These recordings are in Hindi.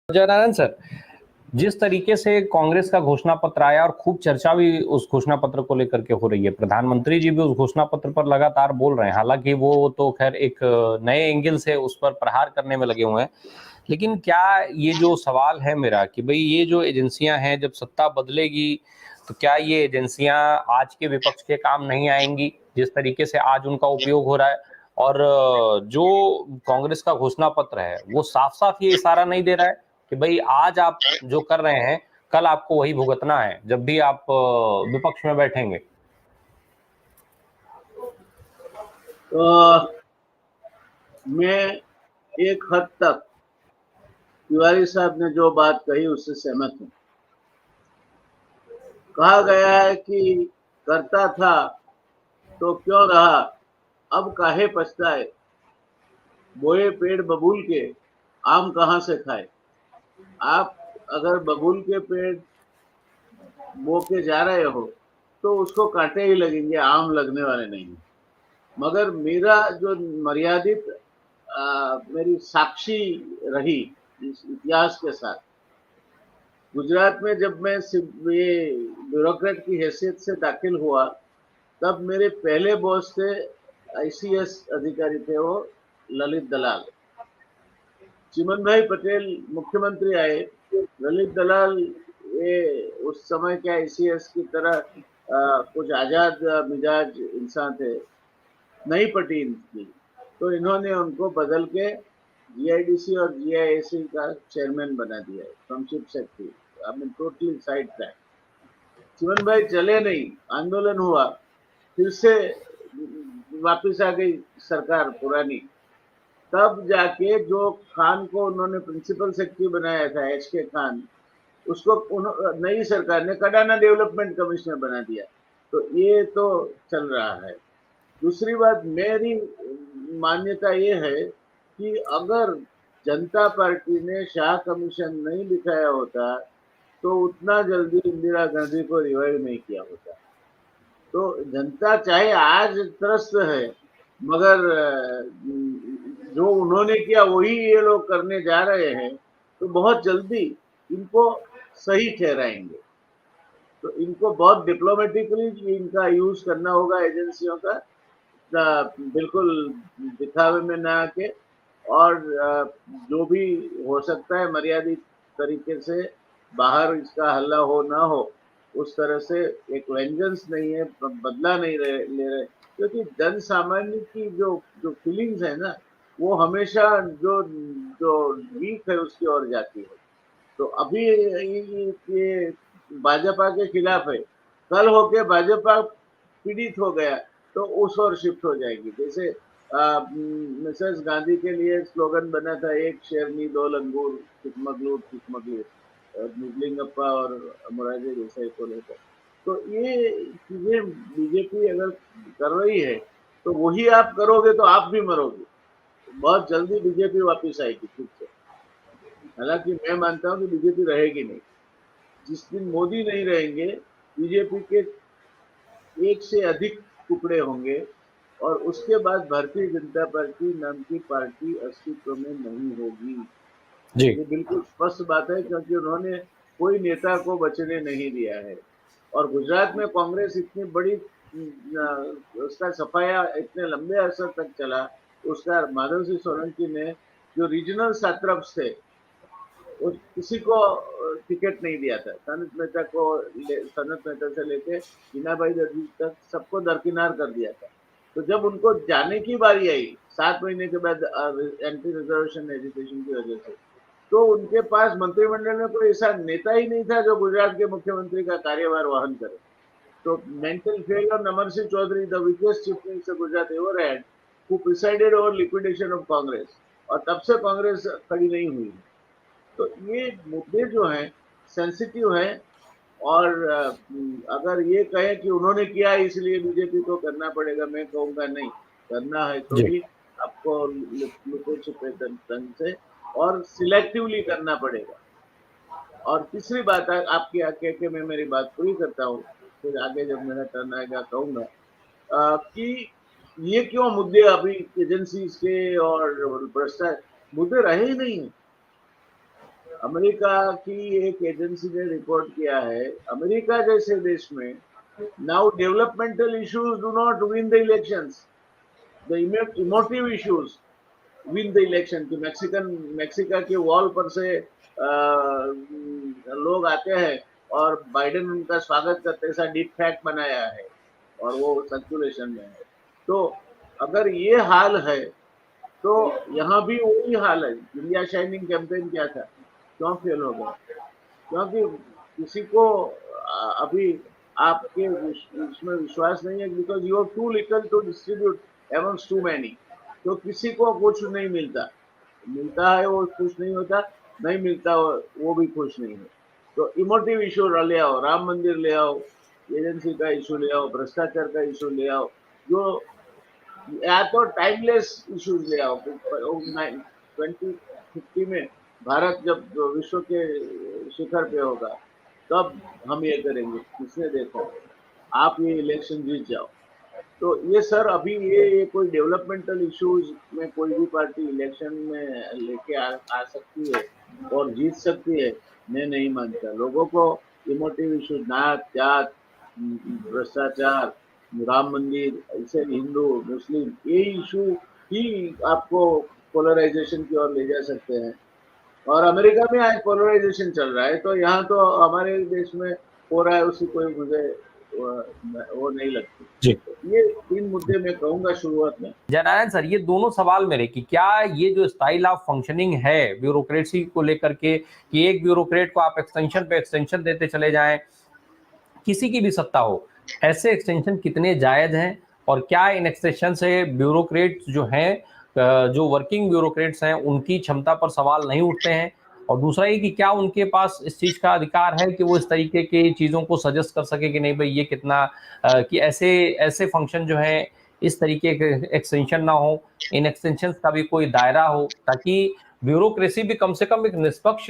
जयनारायण सर, जिस तरीके से कांग्रेस का घोषणा पत्र आया और खूब चर्चा भी उस घोषणा पत्र को लेकर के हो रही है, प्रधानमंत्री जी भी उस घोषणा पत्र पर लगातार बोल रहे हैं। हालांकि वो तो खैर एक नए एंगल से उस पर प्रहार करने में लगे हुए हैं, लेकिन क्या ये जो सवाल है मेरा कि भाई ये जो एजेंसियां हैं, जब सत्ता बदलेगी तो क्या ये एजेंसियां आज के विपक्ष के काम नहीं आएंगी, जिस तरीके से आज उनका उपयोग हो रहा है? और जो कांग्रेस का घोषणा पत्र है वो साफ साफ ये इशारा नहीं दे रहा है कि भाई आज आप जो कर रहे हैं कल आपको वही भुगतना है जब भी आप विपक्ष में बैठेंगे। मैं एक हद तक तिवारी साहब ने जो बात कही उससे सहमत हूँ। कहा गया है कि करता था तो क्यों रहा, अब काहे पछताए, बोए पेड़ बबूल के आम कहाँ से खाए। आप अगर बबूल के पेड़ बो के जा रहे हो तो उसको कांटे ही लगेंगे, आम लगने वाले नहीं। मगर मेरा जो मर्यादित मेरी साक्षी रही इस इतिहास के साथ, गुजरात में जब मैं ये ब्यूरोक्रेट की हैसियत से दाखिल हुआ तब मेरे पहले बॉस थे, आईसीएस अधिकारी थे वो ललित दलाल। चिमन भाई पटेल मुख्यमंत्री आए, ललित दलाल ये उस समय के आईसीएस की तरह कुछ आजाद मिजाज इंसान थे, नहीं पटी इनकी, तो इन्होंने उनको बदल के जीआईडीसी और जीआईएसी का चेयरमैन बना दिया है, from chief secretary. I mean totally side track. Chiman भाई चले नहीं, आंदोलन हुआ, फिर से वापस आ गई सरकार पुरानी। तब जाके जो खान को उन्होंने प्रिंसिपल सेक्रेटरी बनाया था, एच के खान, उसको नई सरकार ने कडाना डेवलपमेंट कमिश्नर बना दिया। तो ये तो चल रहा है। दूसरी बात, मेरी मान्यता ये है कि अगर जनता पार्टी ने शाह कमीशन नहीं दिखाया होता तो उतना जल्दी इंदिरा गांधी को रिवाइव नहीं किया होता। तो जनता चाहे आज त्रस्त है, मगर जो उन्होंने किया वही ये लोग करने जा रहे हैं, तो बहुत जल्दी इनको सही ठहराएंगे। तो इनको बहुत डिप्लोमेटिकली इनका यूज करना होगा एजेंसियों का, बिल्कुल दिखावे में ना आके, और जो भी हो सकता है मर्यादित तरीके से बाहर इसका हल्ला हो ना हो, उस तरह से। एक वेंजेंस नहीं है, बदला नहीं ले रहे, क्योंकि जन सामान्य की जो जो फीलिंग्स है ना, वो हमेशा जो जो वीक है उसकी ओर जाती है। तो अभी ये भाजपा के खिलाफ है, कल होके भाजपा पीड़ित हो गया तो उस ओर शिफ्ट हो जाएगी। जैसे मिसेस गांधी के लिए स्लोगन बना था, एक शेरनी दो लंगूर, चिकमगलूर चिकमगलूर, निजलिंगप्पा और मोरारजी देसाई को लेकर। तो ये चीजें बीजेपी अगर कर रही है तो वही आप करोगे तो आप भी मरोगे। बहुत जल्दी बीजेपी वापिस आएगी फिर से। हालांकि मैं मानता हूँ कि बीजेपी रहेगी नहीं। जिस दिन मोदी नहीं रहेंगे, बीजेपी के एक से अधिक टुकड़े होंगे और उसके बाद भारतीय जनता पार्टी नाम की पार्टी अस्तित्व में नहीं होगी। जी। ये बिल्कुल स्पष्ट बात है, क्योंकि उन्होंने कोई नेता को बचने नहीं दिया है। और गुजरात में कांग्रेस इतनी बड़ी उसका सफाया इतने लंबे अरसे तक चला, उसका माधव सिंह सोलंकी ने जो रीजनल सात्रप्स थे किसी को टिकट नहीं दिया था। सनत मेहता से लेके हीना भाई दर्जी तक सबको दरकिनार कर दिया था। तो जब उनको जाने की बारी आई 7 महीने के बाद एंटी रिजर्वेशन एजुकेशन की वजह से, तो उनके पास मंत्रिमंडल में कोई ऐसा नेता ही नहीं था जो गुजरात के मुख्यमंत्री का कार्यभार वहन करे। तो मेंटल फेल नमर Singh Chaudhary, the weakest chief minister Gujarat ever had, who presided over liquidation of Congress, और तब से कांग्रेस खड़ी नहीं हुई। तो ये मुद्दे जो हैं सेंसिटिव हैं, और अगर ये कहे कि उन्होंने किया इसलिए बीजेपी को करना पड़ेगा, मैं कहूँगा नहीं, करना है तो जी। भी आपको लुके छुपे ढंग से और सिलेक्टिवली करना पड़ेगा। और तीसरी बात है, आपकी आके के मैं मेरी बात पूरी करता हूँ, फिर आगे जब मेरा टर्न आएगा कहूंगा कि ये क्यों मुद्दे अभी एजेंसीज के और भ्रष्टाचार मुद्दे रहे ही नहीं है। अमेरिका की एक एजेंसी ने रिपोर्ट किया है, अमेरिका जैसे देश में now developmental issues do not win the elections, the emotive issues win the election. कि मैक्सिका के वॉल पर से लोग आते हैं और बाइडेन उनका स्वागत करते, ऐसा डीप फैक्ट बनाया है और वो सर्कुलेशन में है। तो अगर ये हाल है तो यहाँ भी वही हाल है। इंडिया शाइनिंग कैंपेन क्या था, क्यों फेल हो गया? क्योंकि किसी को अभी आपके इसमें विश्वास नहीं है, because you are too little to distribute amongst too many. तो किसी को कुछ नहीं मिलता, मिलता है वो खुश नहीं होता, नहीं मिलता वो भी खुश नहीं है। तो इमोटिव इशू ले आओ, राम मंदिर ले आओ, एजेंसी का इशू ले आओ, भ्रष्टाचार का इशू ले आओ, जो या तो टाइमलेस इश्यूज ले आओ। 2050 में भारत जब विश्व के शिखर पे होगा तब हम ये करेंगे, किसने देखा? आप ये इलेक्शन जीत जाओ। तो ये सर अभी ये कोई डेवलपमेंटल इश्यूज में कोई भी पार्टी इलेक्शन में लेके आ सकती है और जीत सकती है, मैं नहीं मानता। लोगों को इमोटिव इश्यूज, नात जात, भ्रष्टाचार, राम मंदिर, ऐसे हिंदू मुस्लिम, ये इशू ही आपको पोलराइजेशन की ओर ले जा सकते हैं। और अमेरिका में आज पोलराइजेशन चल रहा है, तो यहाँ तो हमारे देश में हो रहा है, उसकी कोई मुझे वो नहीं लगती। जी ये 3 मुद्दे मैं कहूंगा शुरुआत में। जयनारायण सर, ये दोनों सवाल मेरे कि क्या ये जो स्टाइल ऑफ फंक्शनिंग है ब्यूरोक्रेसी को लेकर के, कि एक ब्यूरोक्रेट को आप एक्सटेंशन पे एक्सटेंशन देते चले जाएं, किसी की भी सत्ता हो, ऐसे एक्सटेंशन कितने जायज हैं? और क्या इन एक्सटेंशन से ब्यूरोक्रेट जो हैं, जो वर्किंग ब्यूरोक्रेट्स हैं, उनकी क्षमता पर सवाल नहीं उठते हैं? और दूसरा ये कि क्या उनके पास इस चीज का अधिकार है कि वो इस तरीके की चीजों को सजेस्ट कर सके कि नहीं भाई ये कितना कि ऐसे ऐसे फंक्शन जो है इस तरीके के एक्सटेंशन ना हो, इन एक्सटेंशन का भी कोई दायरा हो, ताकि ब्यूरोक्रेसी भी कम से कम एक निष्पक्ष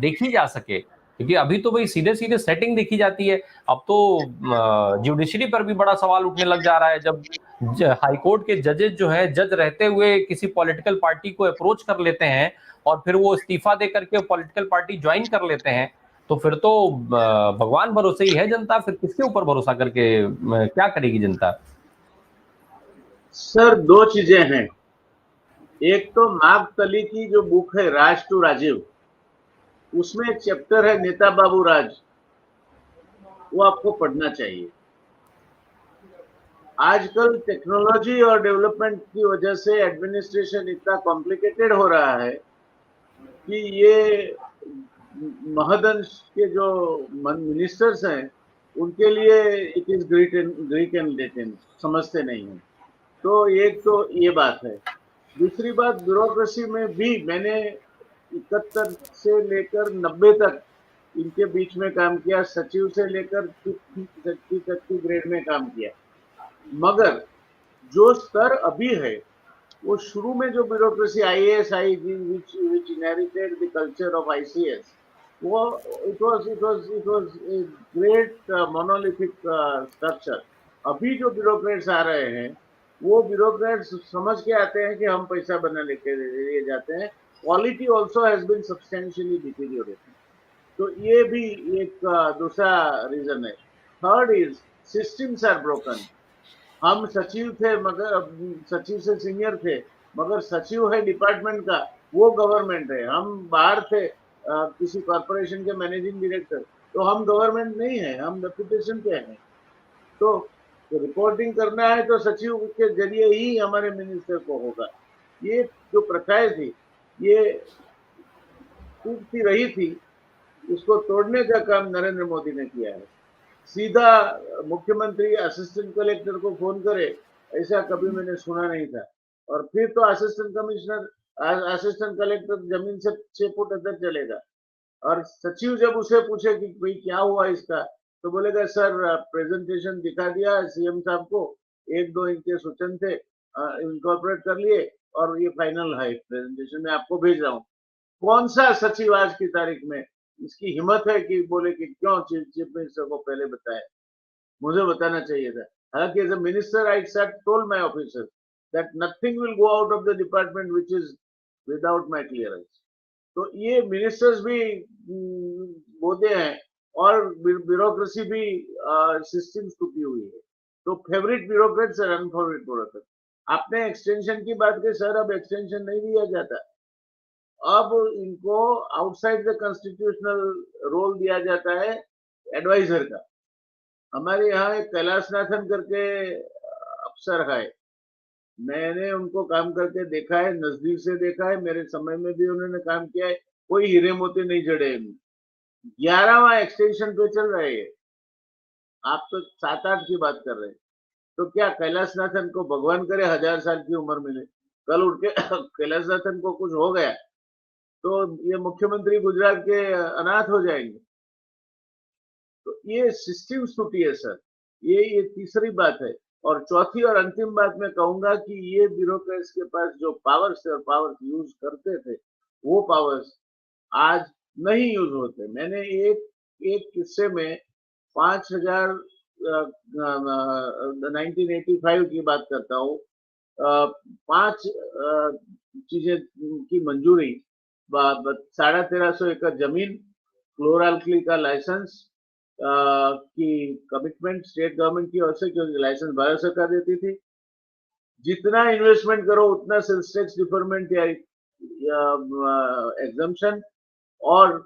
देखी जा सके। क्योंकि अभी तो भाई सीधे सीधे सेटिंग देखी जाती है, अब तो जुडिशरी पर भी बड़ा सवाल उठने लग जा रहा है। जब हाईकोर्ट के जजेस जो है, जज रहते हुए किसी पॉलिटिकल पार्टी को अप्रोच कर लेते हैं और फिर वो इस्तीफा दे करके पॉलिटिकल पार्टी ज्वाइन कर लेते हैं, तो फिर तो भगवान भरोसे ही है जनता, फिर किसके ऊपर भरोसा करके क्या करेगी जनता? सर 2 चीजें हैं। एक तो मार्क की जो बुक है राज टू राजीव, उसमें एक चैप्टर है नेता बाबू राज, वो आपको पढ़ना चाहिए। आजकल टेक्नोलॉजी और डेवलपमेंट की वजह से एडमिनिस्ट्रेशन इतना कॉम्प्लिकेटेड हो रहा है कि ये महदंश के जो मिनिस्टर्स हैं उनके लिए it is Greek and Latin, समझते नहीं है। तो एक तो ये बात है। दूसरी बात, ब्यूरोक्रेसी में भी मैंने 71 से लेकर 90 तक इनके बीच में काम किया, सचिव से लेकर तक की ग्रेड में काम किया। मगर जो स्तर अभी है, वो शुरू में जो bureaucracy IAS I which inherited the culture of ICS, वो it was a great monolithic structure। अभी जो ब्यूरोक्रेट्स आ रहे हैं वो ब्यूरोक्रेट्स समझ के आते हैं कि हम पैसा बना लेके लिए जाते हैं। Quality also has been substantially deteriorated. तो ये भी एक दूसरा रीजन है। Third is systems are broken. हम सचिव थे, मगर सचिव से सीनियर थे, मगर सचिव है डिपार्टमेंट का, वो गवर्नमेंट है। हम बाहर थे किसी कॉर्पोरेशन के मैनेजिंग डायरेक्टर, तो हम गवर्नमेंट नहीं है, हम डेपुटेशन पे हैं। तो रिपोर्टिंग करना है तो सचिव के जरिए ही हमारे मिनिस्टर को होगा। ये जो प्रथाएं थी, ये टूटती रही थी, उसको तोड़ने का काम नरेंद्र मोदी ने किया है। सीधा मुख्यमंत्री असिस्टेंट कलेक्टर को फोन करे, ऐसा कभी मैंने सुना नहीं था। और फिर तो असिस्टेंट कमिश्नर, असिस्टेंट कलेक्टर जमीन से 6 फुट अंदर चलेगा। और सचिव जब उसे पूछे कि भाई क्या हुआ इसका, तो बोलेगा सर प्रेजेंटेशन दिखा दिया सीएम साहब को, 1-2 इनके सूचन थे, इनकॉर्पोरेट कर लिए और ये फाइनल है प्रेजेंटेशन, मैं आपको भेज रहा हूँ। कौन सा सचिव आज की तारीख में इसकी हिम्मत है कि बोले कि क्यों चीफ मिनिस्टर को पहले बताया? मुझे बताना चाहिए था। हालांकि as a minister I said told my officer that nothing will go out of the department which is without my clearance. तो ये मिनिस्टर्स भी बोलते हैं और ब्यूरोक्रेसी भी सिस्टम टूटी हुई है। तो फेवरेट ब्यूरोक्रेट्स और अनफेवरेट ब्यूरोक्रेट। आपने एक्सटेंशन की बात की सर, अब एक्सटेंशन नहीं दिया जाता। अब इनको आउटसाइड द कॉन्स्टिट्यूशनल रोल दिया जाता है एडवाइजर का। हमारे यहाँ एक कैलाशनाथन करके अफसर है, मैंने उनको काम करके देखा है, नजदीक से देखा है, मेरे समय में भी उन्होंने काम किया है, कोई हीरे मोती नहीं जड़े इनमें। 11वां एक्सटेंशन पे चल रहे हैं, आप तो 7-8 की बात कर रहे हैं। तो क्या कैलाशनाथन को भगवान करे 1000 साल की उम्र मिले, कल उठ के कैलाशनाथन को कुछ हो गया तो ये मुख्यमंत्री गुजरात के अनाथ हो जाएंगे। तो ये सिस्टम टूटी है सर, ये तीसरी बात है। और चौथी और अंतिम बात मैं कहूंगा कि ये ब्यूरोक्रेट्स के पास जो पावर्स और पावर्स यूज करते थे, वो पावर्स आज नहीं यूज होते। मैंने एक किस्से में 5000 1985 की बात करता हूँ, 5 चीजें की मंजूरी, 1350 एकड़ जमीन, क्लोराल्कली का लाइसेंस की कमिटमेंट स्टेट गवर्नमेंट की ओर से, क्योंकि लाइसेंस भारत सरकार देती थी। जितना इन्वेस्टमेंट करो उतना सेल्स टैक्स डिफरमेंट या एग्जम्पशन, और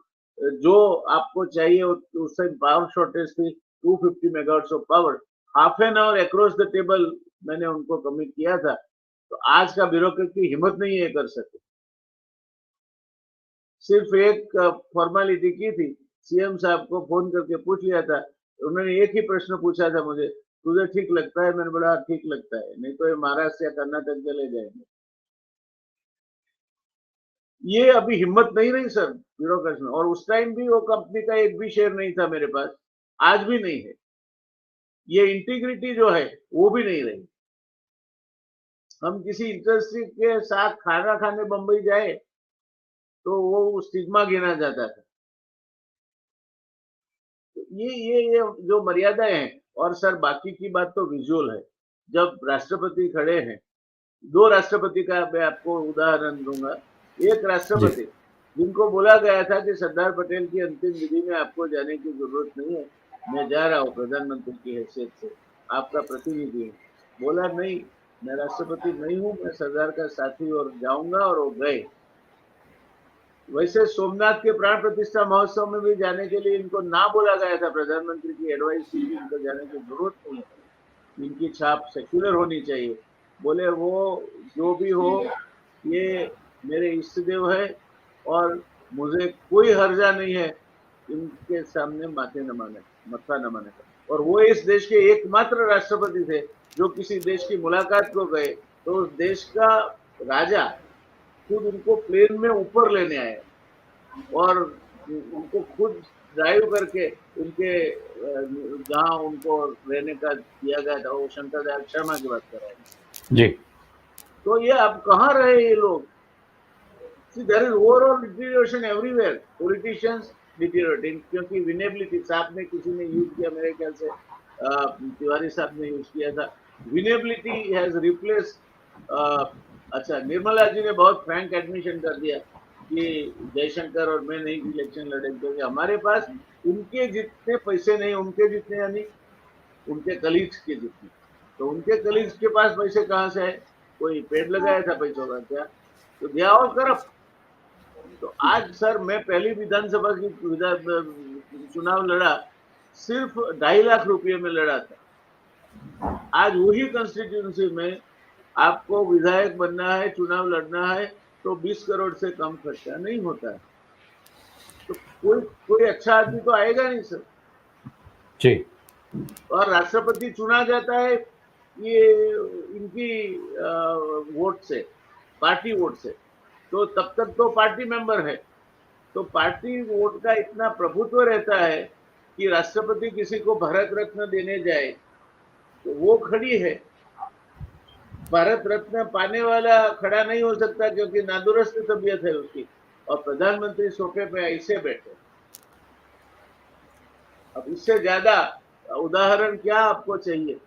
जो आपको चाहिए उस टाइम पावर शॉर्टेज थी 250 megawatt of power, half an hour across the table मैंने उनको कमिट किया था। तो आज का ब्यूरोक्रेट की हिम्मत नहीं है कर सके। सिर्फ एक फॉर्मेलिटी की थी, सीएम साहब को फोन करके पूछ लिया था, उन्होंने एक ही प्रश्न पूछा था मुझे, तुझे ठीक लगता है? मैंने बोला ठीक लगता है, नहीं तो ये महाराष्ट्र या कर्नाटक चले जाएंगे। ये अभी हिम्मत नहीं रही सर ब्यूरोक्रेट्स में, और उस टाइम भी वो कंपनी का एक भी शेयर नहीं था मेरे पास, आज भी नहीं है। ये इंटीग्रिटी जो है वो भी नहीं रही। हम किसी इंडस्ट्री के साथ खाना खाने बंबई जाए तो वो स्टिग्मा गिना जाता था। ये जो मर्यादाएं हैं। और सर बाकी की बात तो विजुअल है, जब राष्ट्रपति खड़े हैं, 2 राष्ट्रपति का मैं आपको उदाहरण दूंगा। एक जी राष्ट्रपति जिनको बोला गया था कि सरदार पटेल की अंतिम विधि में आपको जाने की जरूरत नहीं है, मैं जा रहा हूँ प्रधानमंत्री की हैसियत से, आपका प्रतिनिधि हूँ। बोला नहीं, मैं राष्ट्रपति नहीं हूँ, मैं सरदार का साथी और जाऊंगा, और वो गए। वैसे सोमनाथ के प्राण प्रतिष्ठा महोत्सव में भी जाने के लिए इनको ना बोला गया था, प्रधानमंत्री की एडवाइस थी कि इनको जाने की जरूरत नहीं है, इनकी छाप सेक्युलर होनी चाहिए। बोले वो जो भी हो, ये मेरे इष्ट देव है और मुझे कोई हर्जा नहीं है इनके सामने मत्था नमाने का। और वो इस देश के एकमात्र राष्ट्रपति थे जो किसी देश की मुलाकात को गए तो उस देश का राजा खुद उनको प्लेन में ऊपर लेने आए और उनको खुद ड्राइव करके उनके जहाँ उनको रहने का दिया गया था, वो शंकर दयाल शर्मा की बात कर रहे हैं जी। तो ये अब कहाँ रहे ये लोग? See, there is overall deterioration everywhere. Politicians deteriorating, क्योंकि विनेबिलिटी साहब ने किसी ने यूज किया, मेरे ख्याल से तिवारी साहब ने यूज किया था, विनेबिलिटी हैज रिप्लेस। अच्छा, निर्मला जी ने बहुत फ्रैंक एडमिशन कर दिया कि जयशंकर और मैं नहीं इलेक्शन लड़ेंगे, क्योंकि हमारे पास उनके जितने पैसे नहीं, उनके जितने यानी उनके कलीग्स के जितने। तो उनके कलीग्स के पास पैसे कहाँ से है? कोई पेड़ लगाया था पैसों का क्या? तो दिया और करप्ट। तो आज सर मैं पहली विधानसभा की चुनाव लड़ा, सिर्फ 2.5 लाख रुपये में लड़ा था। आज वही कंस्टिट्यूंसी में आपको विधायक बनना है, चुनाव लड़ना है, तो 20 करोड़ से कम खर्चा नहीं होता है। तो कोई अच्छा आदमी तो आएगा नहीं सर। जी। और राष्ट्रपति चुना जाता है ये इनकी वोट से, पार्टी वोट से, तो तब तक तो पार्टी मेंबर है। तो पार्टी वोट का इतना प्रभुत्व रहता है कि राष्ट्रपति किसी को भारत रत्न देने जाए तो वो खड़ी है, भारत रत्न पाने वाला खड़ा नहीं हो सकता क्योंकि नादुरुस्त तबीयत है उसकी, और प्रधानमंत्री सोफे पे ऐसे बैठे। अब इससे ज्यादा उदाहरण क्या आपको चाहिए?